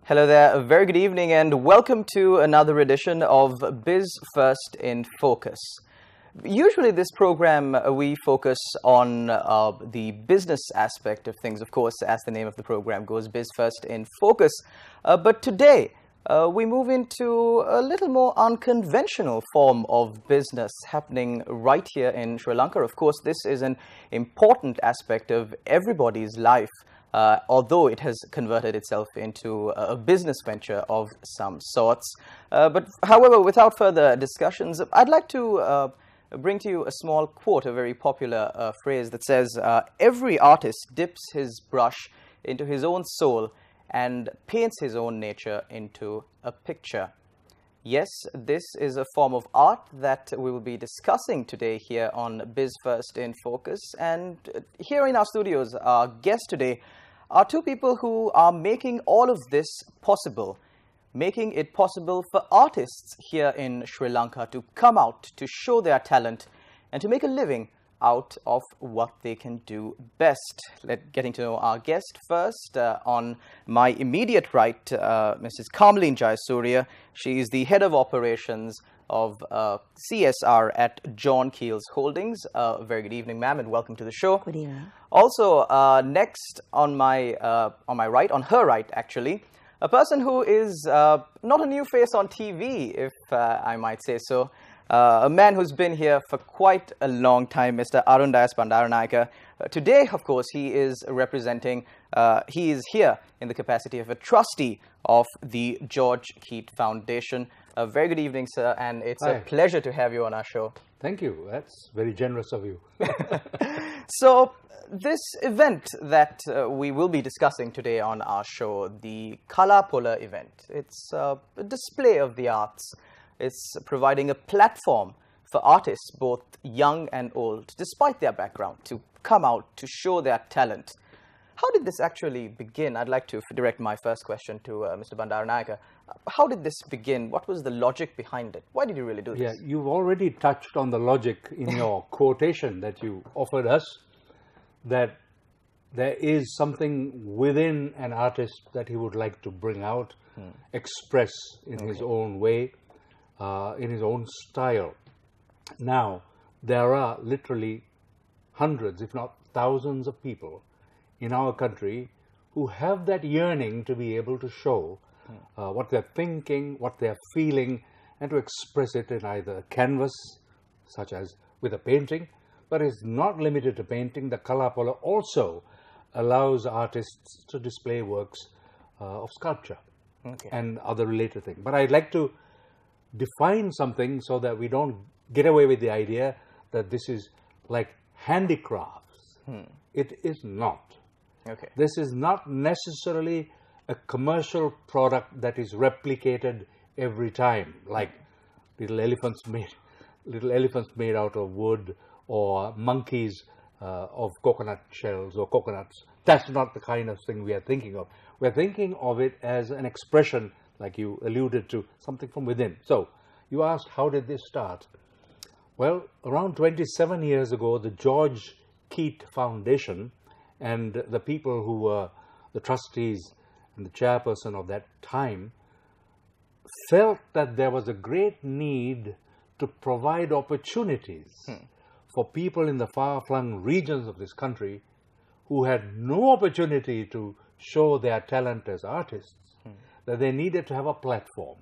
Hello there, a very good evening and welcome to another edition of Biz First in Focus. Usually this program we focus on the business aspect of things, of course, as the name of the program goes, Biz First in Focus. But today we move into a little more unconventional form of business happening right here in Sri Lanka. Of course, this is an important aspect of everybody's life. Although it has converted itself into a business venture of some sorts. But however, without further discussions, I'd like to bring to you a small quote, a very popular phrase that says, every artist dips his brush into his own soul and paints his own nature into a picture. Yes, this is a form of art that we will be discussing today here on Biz First in Focus. And here in our studios, our guests today are two people who are making all of this possible, making it possible for artists here in Sri Lanka to come out, to show their talent, and to make a living out of what they can do best. Getting to know our guest first, on my immediate right, Mrs. Kamleen Jayasuriya. She is the head of operations of CSR at John Keel's Holdings. Very good evening, ma'am, and welcome to the show. Good evening. Also, next on my right, on her right actually, a person who is not a new face on TV, if I might say so. A man who's been here for quite a long time, Mr. Arundayas Bandaranayake. Today, of course, he is representing, he is here in the capacity of a trustee of the George Keat Foundation. A very good evening, sir, and it's a pleasure to have you on our show. Thank you. That's very generous of you. So, this event that we will be discussing today on our show, the Kala Pola event, it's a display of the arts. It's providing a platform for artists, both young and old, despite their background, to come out, to show their talent. How did this actually begin? I'd like to direct my first question to Mr. Bandaranayake. How did this begin? What was the logic behind it? Why did you really do this? Yeah, you've already touched on the logic in your quotation that you offered us, that there is something within an artist that he would like to bring out, express in his own way, in his own style. Now, there are literally hundreds, if not thousands of people in our country who have that yearning to be able to show what they're thinking, what they're feeling, and to express it in either a canvas, such as with a painting, but it's not limited to painting. The Kala Pola also allows artists to display works of sculpture and other related things. But I'd like to define something so that we don't get away with the idea that this is like handicrafts. It is not. Okay. This is not necessarily a commercial product that is replicated every time, like little elephants made out of wood, or monkeys of coconut shells or coconuts. That's not the kind of thing we are thinking of. We're thinking of it as an expression, like you alluded to, something from within. So, you asked, how did this start? Well, around 27 years ago, the George Keat Foundation and the people who were the trustees and the chairperson of that time felt that there was a great need to provide opportunities for people in the far-flung regions of this country who had no opportunity to show their talent as artists, that they needed to have a platform.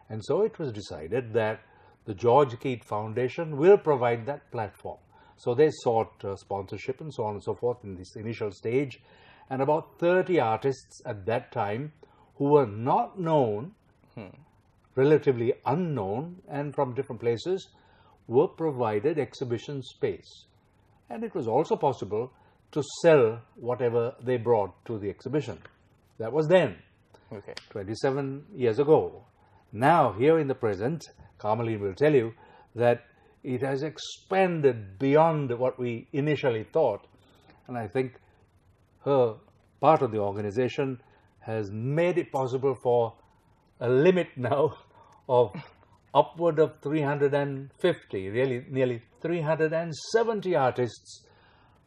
And so it was decided that the George Keat Foundation will provide that platform. So they sought sponsorship and so on and so forth in this initial stage. And about 30 artists at that time who were not known, relatively unknown, and from different places, were provided exhibition space. And it was also possible to sell whatever they brought to the exhibition. That was then, 27 years ago. Now, here in the present, Kamleen will tell you that it has expanded beyond what we initially thought. And I think her part of the organization has made it possible for a limit now of upward of 350, really nearly 370 artists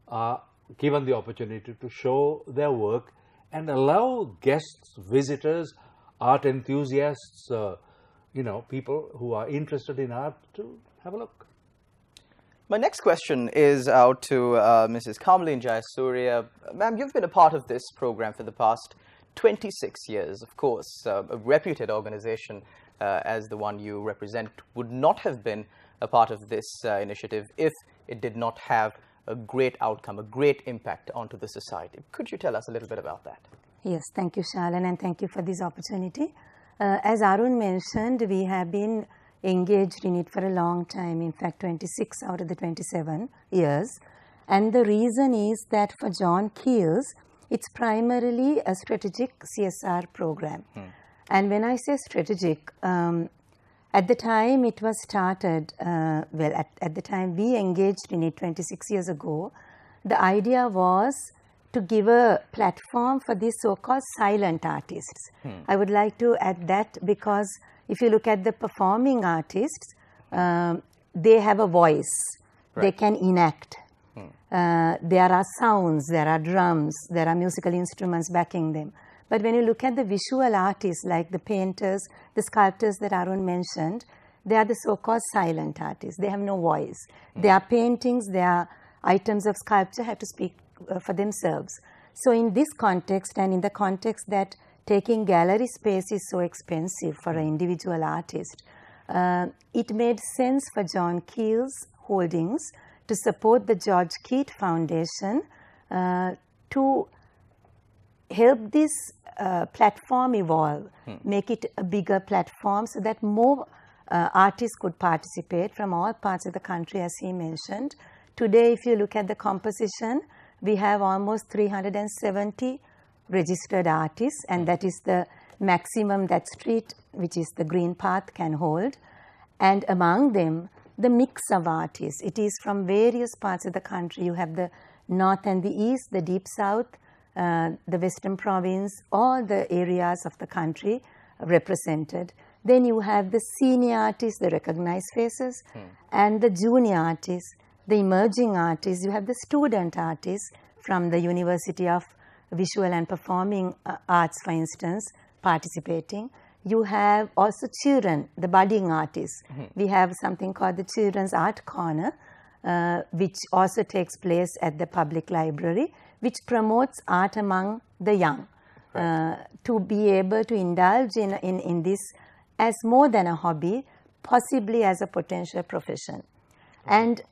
are given the opportunity to show their work and allow guests, visitors, art enthusiasts, people who are interested in art to have a look. My next question is out to Mrs. Kamlin Jayasuriya. Ma'am, you've been a part of this program for the past 26 years. Of course, a reputed organization as the one you represent would not have been a part of this initiative if it did not have a great outcome, a great impact onto the society. Could you tell us a little bit about that? Yes, thank you, Shalan, and thank you for this opportunity. As Arun mentioned, we have been engaged in it for a long time, in fact 26 out of the 27 years. And the reason is that for John Keels, it's primarily a strategic CSR program. And when I say strategic, at the time it was started, at the time we engaged in it 26 years ago, the idea was to give a platform for these so-called silent artists. I would like to add that because if you look at the performing artists, they have a voice. Right. They can enact. There are sounds, there are drums, there are musical instruments backing them. But when you look at the visual artists like the painters, the sculptors that Arun mentioned, they are the so-called silent artists. They have no voice. Their paintings, their items of sculpture have to speak for themselves. So in this context, and in the context that taking gallery space is so expensive for an individual artist, it made sense for John Keels Holdings to support the George Keat Foundation to help this platform evolve, make it a bigger platform so that more artists could participate from all parts of the country, as he mentioned. Today, if you look at the composition, we have almost 370 registered artists, and that is the maximum that street, which is the Green Path, can hold. And among them, the mix of artists. It is from various parts of the country. You have the north and the east, the deep south, the western province, all the areas of the country represented. Then you have the senior artists, the recognized faces, and the junior artists, the emerging artists. You have the student artists from the University of Visual and Performing Arts, for instance, participating. You have also children, the budding artists. We have something called the Children's Art Corner, which also takes place at the public library, which promotes art among the young. Right. To be able to indulge in this as more than a hobby, possibly as a potential profession. And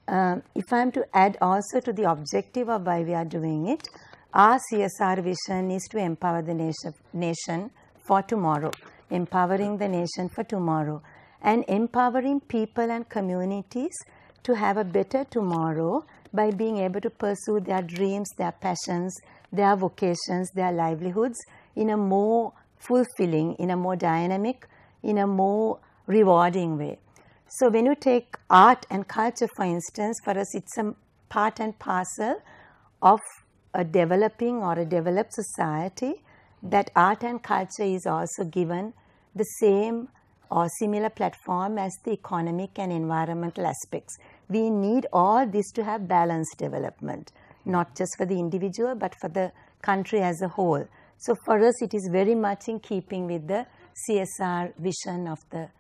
if I'm to add also to the objective of why we are doing it, our CSR vision is to empower the nation for tomorrow, empowering the nation for tomorrow, and empowering people and communities to have a better tomorrow by being able to pursue their dreams, their passions, their vocations, their livelihoods in a more fulfilling, in a more dynamic, in a more rewarding way. So when you take art and culture, for instance, for us it's a part and parcel of a developing or a developed society, that art and culture is also given the same or similar platform as the economic and environmental aspects. We need all this to have balanced development, not just for the individual, but for the country as a whole. So for us, it is very much in keeping with the CSR vision of the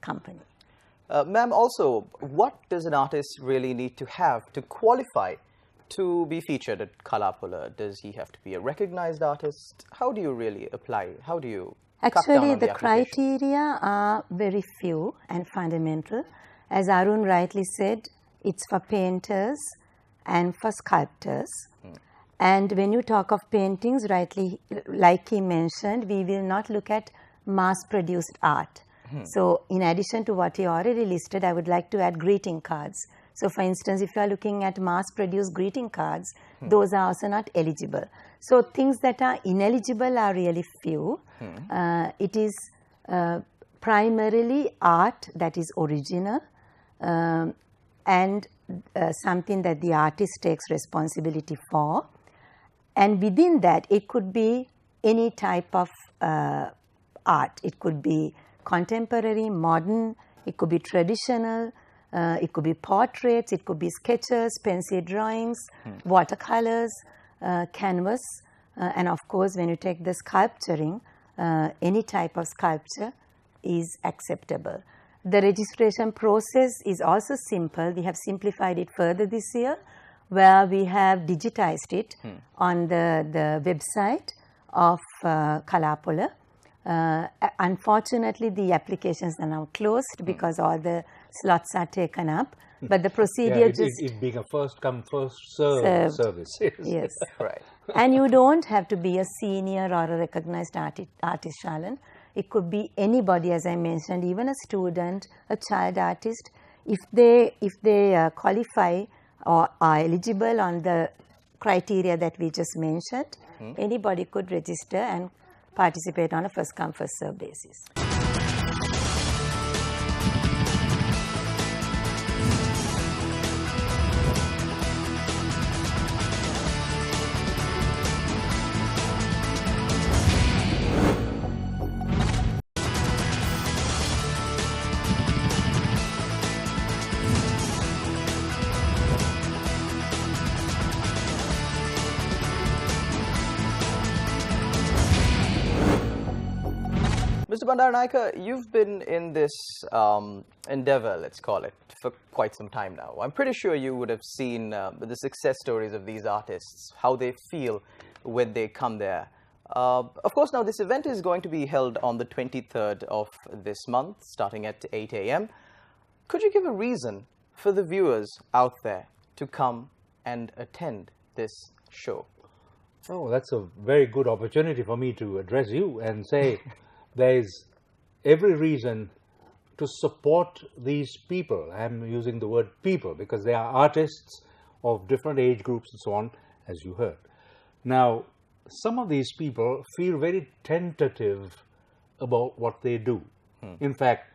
company. Ma'am, also, what does an artist really need to have to qualify to be featured at Kalapula? Does he have to be a recognized artist? How do you really apply? How do you Actually, the criteria are very few and fundamental. As Arun rightly said, it's for painters and for sculptors. And when you talk of paintings, rightly, like he mentioned, we will not look at mass-produced art. So in addition to what he already listed, I would like to add greeting cards. So for instance, if you are looking at mass-produced greeting cards, those are also not eligible. So things that are ineligible are really few. It is primarily art that is original and something that the artist takes responsibility for. And within that, it could be any type of art. It could be contemporary, modern, it could be traditional, it could be portraits, it could be sketches, pencil drawings, watercolors, canvas, and of course when you take the sculpturing, any type of sculpture is acceptable. The registration process is also simple. We have simplified it further this year, where we have digitized it on the website of Kalapola. Unfortunately, the applications are now closed because all the slots are taken up. But the procedure it being a first come first served service. Yes, Right. And you don't have to be a senior or a recognized artist, Shalan. It could be anybody, as I mentioned, even a student, a child artist. If they qualify or are eligible on the criteria that we just mentioned, anybody could register and participate on a first come first serve basis. Mr. Bandaranaike, you've been in this endeavor, let's call it, for quite some time now. I'm pretty sure you would have seen the success stories of these artists, how they feel when they come there. Of course, now this event is going to be held on the 23rd of this month, starting at 8 a.m. Could you give a reason for the viewers out there to come and attend this show? Oh, that's a very good opportunity for me to address you and say there's every reason to support these people. I'm using the word people because they are artists of different age groups and so on, as you heard. Now, some of these people feel very tentative about what they do. In fact,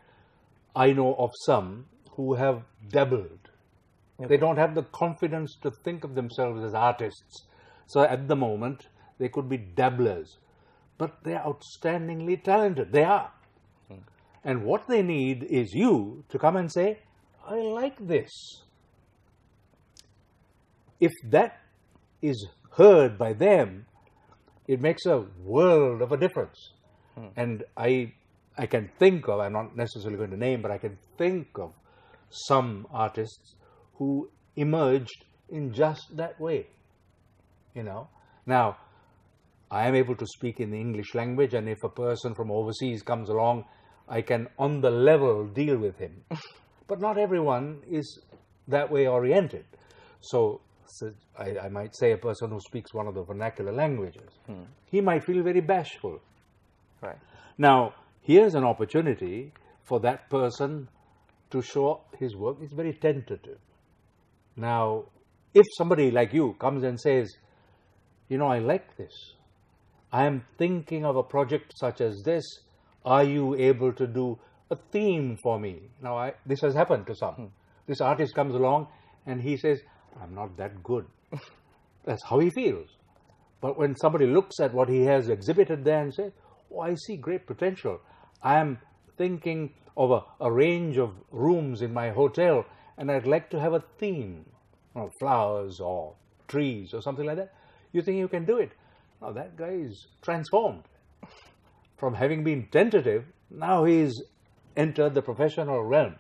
I know of some who have dabbled. They don't have the confidence to think of themselves as artists. So at the moment, they could be dabblers. But they're outstandingly talented. They are. And what they need is you to come and say, I like this. If that is heard by them, it makes a world of a difference. And I can think of, I'm not necessarily going to name, but I can think of some artists who emerged in just that way. You know? Now, I am able to speak in the English language, and if a person from overseas comes along, I can on the level deal with him. But not everyone is that way oriented. So I might say a person who speaks one of the vernacular languages, he might feel very bashful. Right. Now, here's an opportunity for that person to show his work. It's very tentative. Now, if somebody like you comes and says, you know, I like this. I am thinking of a project such as this. Are you able to do a theme for me? Now, this has happened to some. This artist comes along and he says, I'm not that good. That's how he feels. But when somebody looks at what he has exhibited there and says, oh, I see great potential. I am thinking of a range of rooms in my hotel and I'd like to have a theme, flowers or trees or something like that. You think you can do it? Now that guy is transformed. From having been tentative, now he's entered the professional realm.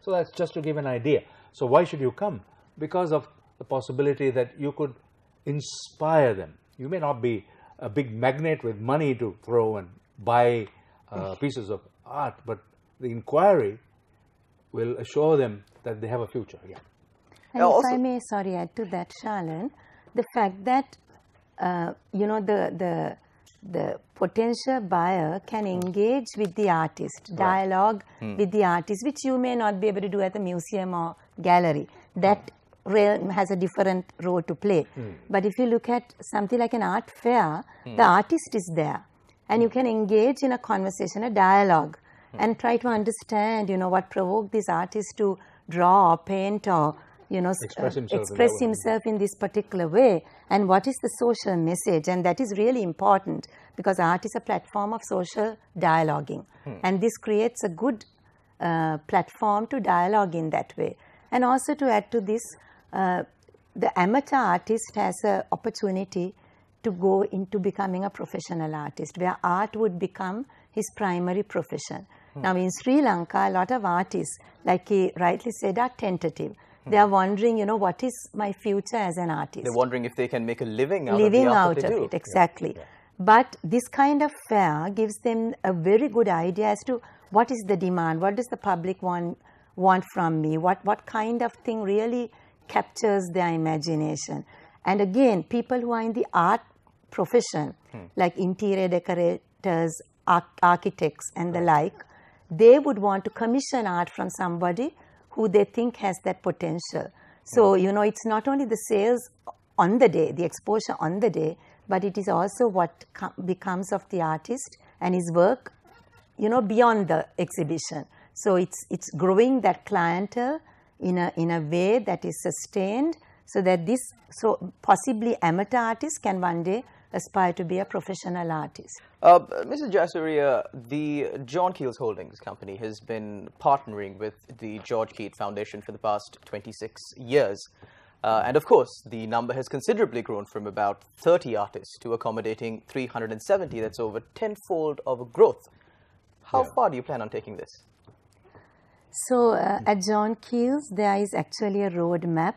So that's just to give an idea. So why should you come? Because of the possibility that you could inspire them. You may not be a big magnet with money to throw and buy pieces of art, but the inquiry will assure them that they have a future. Yeah. And if I may, add to that, Shalan, the fact that the potential buyer can engage with the artist, dialogue with the artist, which you may not be able to do at a museum or gallery. That realm has a different role to play. But if you look at something like an art fair, the artist is there. And you can engage in a conversation, a dialogue, and try to understand, what provoked this artist to draw or paint or express himself in this particular way, and what is the social message. And that is really important because art is a platform of social dialoguing, and this creates a good platform to dialogue in that way. And also to add to this, the amateur artist has an opportunity to go into becoming a professional artist, where art would become his primary profession. Now in Sri Lanka, a lot of artists, like he rightly said, are tentative. They are wondering, you know, what is my future as an artist? They're wondering if they can make a living out of the art that they do. Exactly. Yeah. But this kind of fair gives them a very good idea as to what is the demand, what does the public want from me, what kind of thing really captures their imagination. And again, people who are in the art profession, like interior decorators, architects and the like, they would want to commission art from somebody who they think has that potential. So, you know, it's not only the sales on the day, the exposure on the day, but it is also what becomes of the artist and his work, you know, beyond the exhibition. So it's growing that clientele in a way that is sustained, so that this possibly amateur artist can one day aspire to be a professional artist. Mrs. Jasuria, the John Keats Holdings company has been partnering with the George Keats Foundation for the past 26 years. And of course, the number has considerably grown from about 30 artists to accommodating 370. That's over tenfold of a growth. How far do you plan on taking this? So at John Keats, there is actually a roadmap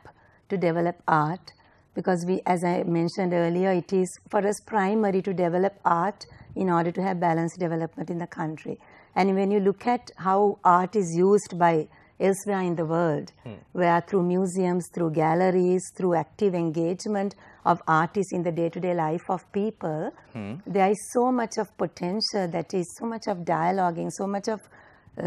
to develop art, because we, as I mentioned earlier, it is for us primary to develop art in order to have balanced development in the country. And when you look at how art is used by elsewhere in the world, where through museums, through galleries, through active engagement of artists in the day-to-day life of people, there is so much of potential, that is so much of dialoguing, so much of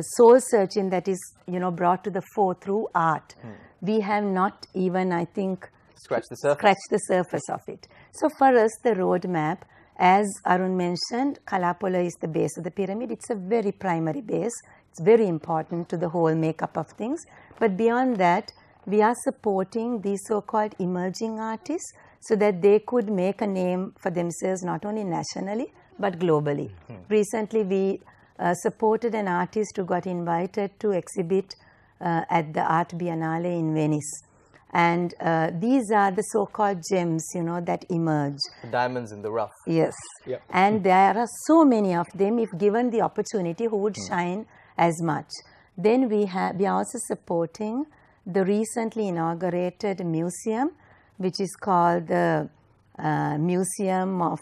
soul searching that is, you know, brought to the fore through art. We have not even, I think, scratched the surface of it. So for us, the roadmap, as Arun mentioned, Kalapola is the base of the pyramid. It's a very primary base. It's very important to the whole makeup of things. But beyond that, we are supporting these so-called emerging artists so that they could make a name for themselves, not only nationally, but globally. Recently, we supported an artist who got invited to exhibit at the Art Biennale in Venice. And these are the so-called gems, you know, that emerge. The diamonds in the rough. Yes. Yep. And there are so many of them, if given the opportunity, who would shine as much. Then we are also supporting the recently inaugurated museum, which is called the Museum of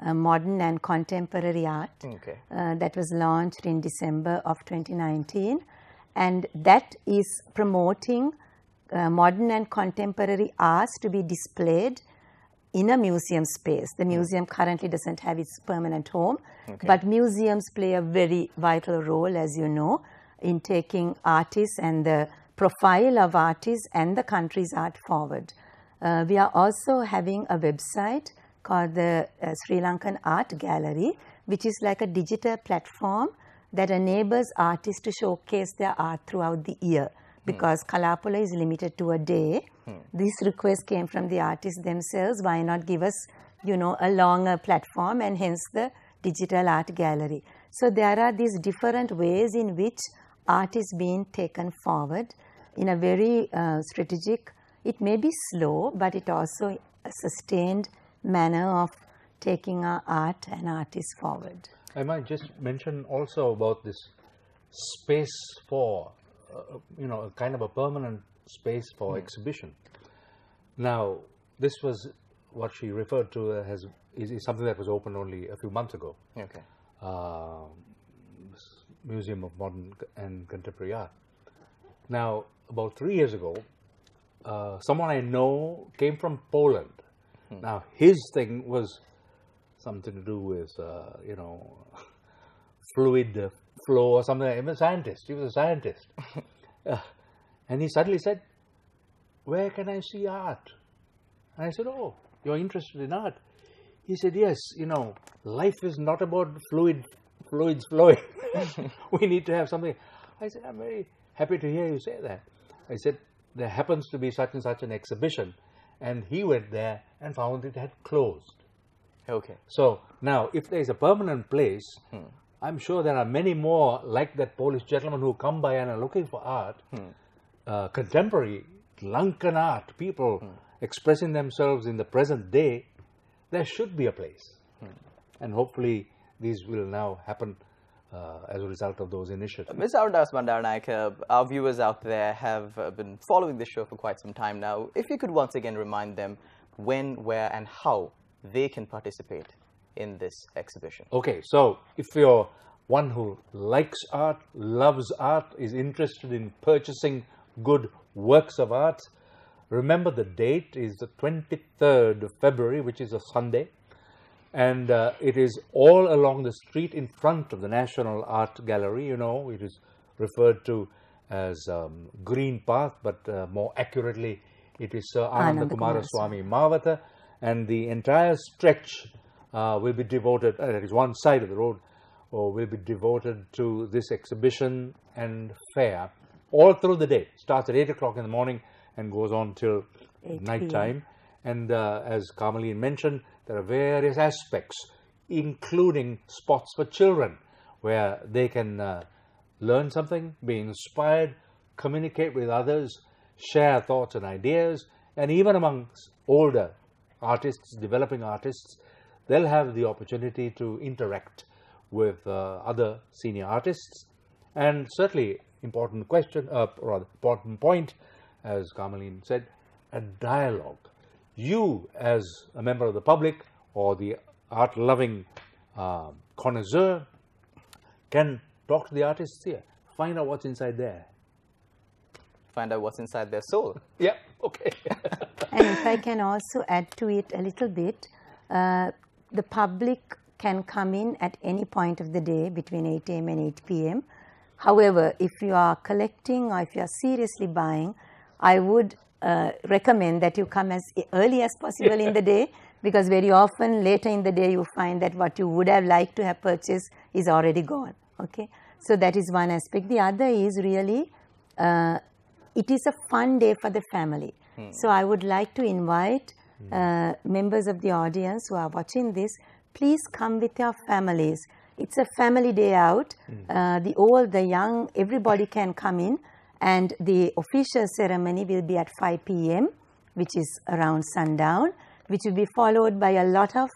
Modern and Contemporary Art. That was launched in December of 2019. And that is promoting modern and contemporary arts to be displayed in a museum space. The museum currently doesn't have its permanent home, but museums play a very vital role, as you know, in taking artists and the profile of artists and the country's art forward. We are also having a website called the Sri Lankan Art Gallery, which is like a digital platform that enables artists to showcase their art throughout the year. Because Kalapola is limited to a day. This request came from the artists themselves. Why not give us, you know, a longer platform, and hence the digital art gallery. So there are these different ways in which art is being taken forward in a very strategic, it may be slow, but it also a sustained manner of taking our art and artists forward. I might just mention also about this space for you know, a kind of a permanent space for exhibition. Now, this was what she referred to as is something that was opened only a few months ago. Museum of Modern and Contemporary Art. Now, about 3 years ago, someone I know came from Poland. Now, his thing was something to do with, you know, fluid flow or something. He was a scientist. And he suddenly said, "Where can I see art?" And I said, "Oh, you're interested in art?" He said, "Yes, you know, life is not about fluids flowing. We need to have something." I said, "I'm very happy to hear you say that." I said, "There happens to be such and such an exhibition." And he went there and found it had closed. So now, if there is a permanent place, I'm sure there are many more like that Polish gentleman who come by and are looking for art, contemporary Lankan art, people expressing themselves in the present day. there should be a place. And hopefully these will now happen as a result of those initiatives. Ms. Arundas Bandaranaike, our viewers out there have been following this show for quite some time now. If you could once again remind them when, where and how they can participate in this exhibition. Okay, so if you're one who likes art, loves art, is interested in purchasing good works of art, remember the date is the 23rd of February, which is a Sunday. And it is all along the street in front of the National Art Gallery. You know, it is referred to as Green Path, but more accurately, it is Sir Ananda Kumaraswamy Mawata. And the entire stretch will be devoted, that is one side of the road, will be devoted to this exhibition and fair all through the day. Starts at 8 o'clock in the morning and goes on till night time. And as Carmeline mentioned, there are various aspects, including spots for children, where they can learn something, be inspired, communicate with others, share thoughts and ideas, and even amongst older artists, developing artists, they'll have the opportunity to interact with other senior artists. And certainly, important question, or rather important point, as Carmeline said, a dialogue. You, as a member of the public or the art-loving connoisseur, can talk to the artists here, find out what's inside there. Find out what's inside their soul. Yeah, okay. And if I can also add to it a little bit, the public can come in at any point of the day between 8 a.m. and 8 p.m. However, if you are collecting or if you are seriously buying, I would recommend that you come as early as possible in the day, because very often later in the day you find that what you would have liked to have purchased is already gone. Okay, so that is one aspect. The other is really it is a fun day for the family. So I would like to invite members of the audience who are watching this, please come with your families. It's a family day out. The old, the young, everybody can come in. And the official ceremony will be at 5 p.m., which is around sundown, which will be followed by a lot of,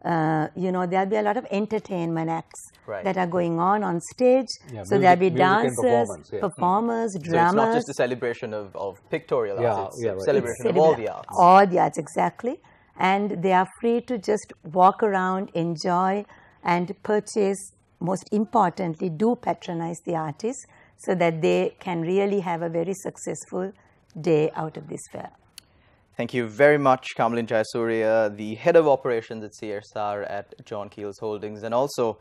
there'll be a lot of entertainment acts that are going on stage. Yeah, so there'll be dancers, performers, drummers. So it's not just a celebration of pictorial arts, it's a celebration of all the arts. All the arts, exactly. And they are free to just walk around, enjoy, and purchase. Most importantly, do patronize the artists, so that they can really have a very successful day out of this fair. Thank you very much, Carmeline Jayasuriya, the Head of Operations at CSR at John Keells Holdings, and also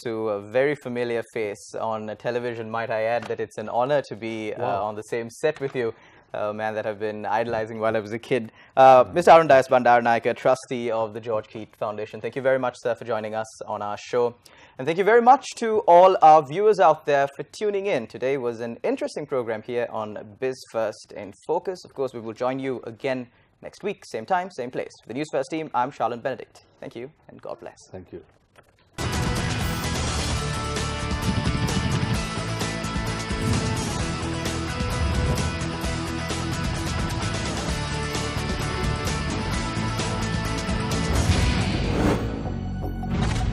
to a very familiar face on television. Might I add that it's an honor to be on the same set with you, a man that I've been idolizing while I was a kid. Ms. Arundas Bandaranaike, trustee of the George Keat Foundation. Thank you very much, sir, for joining us on our show. And thank you very much to all our viewers out there for tuning in. Today was an interesting program here on Biz First in Focus. Of course, we will join you again next week, same time, same place. For the Newsfirst team, I'm Charlene Benedict. Thank you, and God bless. Thank you.